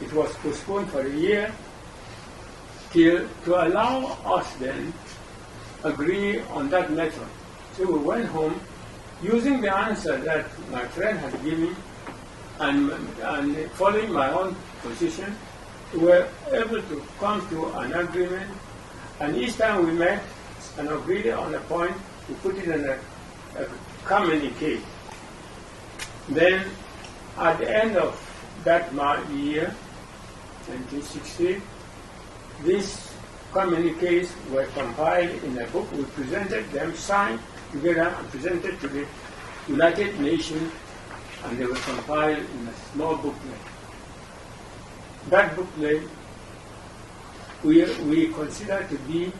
it was postponed for a year to allow us then agree on that method. So we went home using the answer that my friend had given and following my own position. We were able to come to an agreement, and each time we met and agreed on a point, we put it in a communique. Then at the end of that year, 1960, these communiques were compiled in a book. We presented them, signed together, and presented to the United Nations, and they were compiled in a small booklet. That booklet we consider to be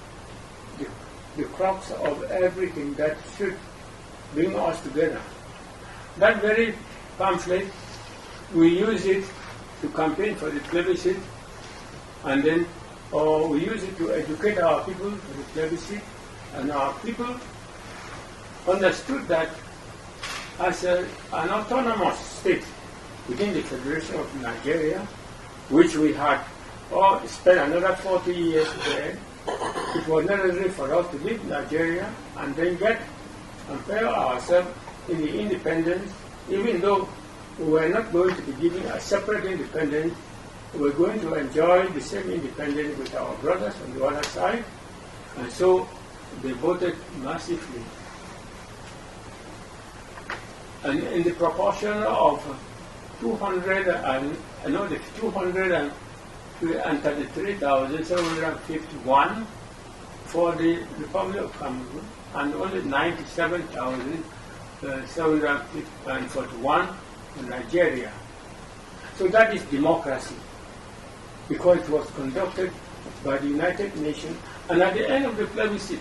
the crux of everything that should bring us together. That very pamphlet, we use it to campaign for the plebiscite, and then we use it to educate our people for the plebiscite, and our people understood that as an autonomous state within the Federation of Nigeria, which we had spent another 40 years there, it was necessary for us to leave Nigeria and then compare ourselves in the independence, even though we were not going to be given a separate independence. We were going to enjoy the same independence with our brothers on the other side, and so they voted massively. And in the proportion of 233,751 for the Republic of Cameroon, and only 97,741 for Nigeria. So that is democracy, because it was conducted by the United Nations. And at the end of the plebiscite,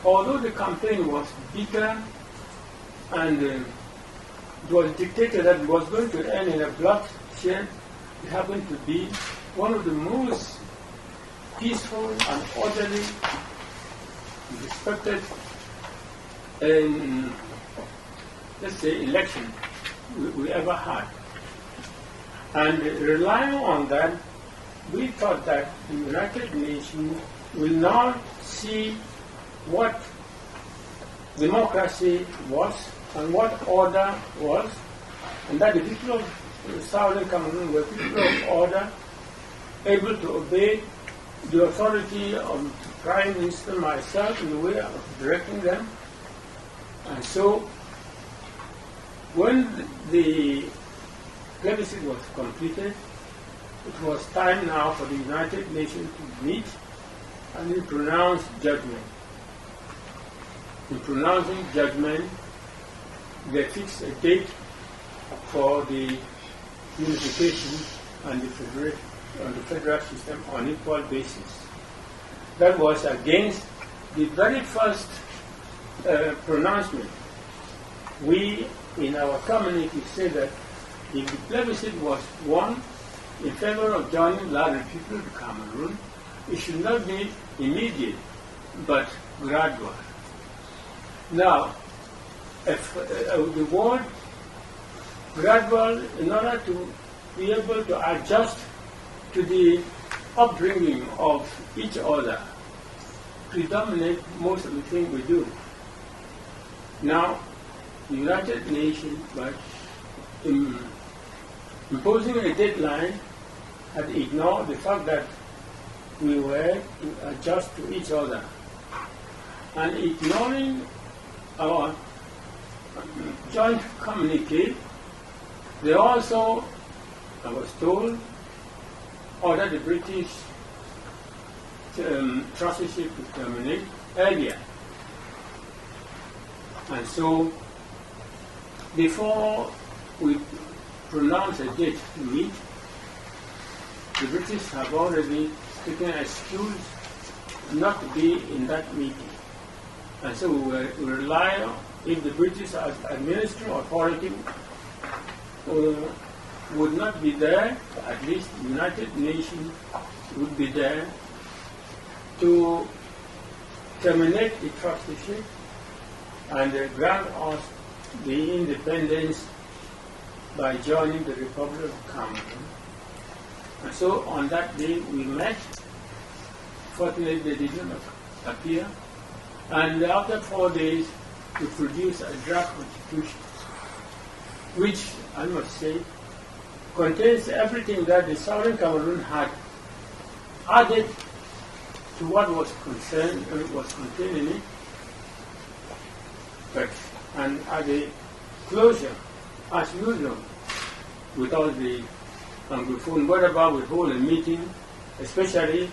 although the campaign was bitter and it was dictated that it was going to end in a bloodshed, it happened to be one of the most peaceful and orderly, respected, let's say, election we ever had. And relying on that, we thought that the United Nations will now see what democracy was and what order was, and that the people of Southern Cameroon were people of order, able to obey the authority of the Prime Minister, myself, in the way of directing them. And so, when the plebiscite was completed, it was time now for the United Nations to meet and to pronounce judgment. In pronouncing judgment, they fixed a date for the unification and the federal system on equal basis. That was against the very first pronouncement. We, in our community, said that if the plebiscite was won in favor of joining La République of Cameroon, it should not be immediate, but gradual. Now, if the word gradual, in order to be able to adjust to the upbringing of each other, predominate most of the things we do. Now, the United Nations, by imposing a deadline, had ignored the fact that we were to adjust to each other. And ignoring our joint communique, they also, I was told, ordered the British trusteeship to terminate earlier. And so, before we pronounce a date to meet, the British have already taken an excuse not to be in that meeting. And so we rely on, if the British as administrative authority would not be there, at least the United Nations would be there to terminate the trusteeship and grant us the independence by joining the Republic of Cameroon. So on that day we met. Fortunately, they did not appear. And after 4 days, we produced a draft constitution, which I must say contains everything that the Southern Cameroon had added to what was contained in it. And at the closure, as usual, without the Anglophone, whatever we hold a meeting, especially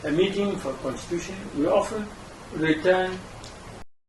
a meeting for constitution, we often return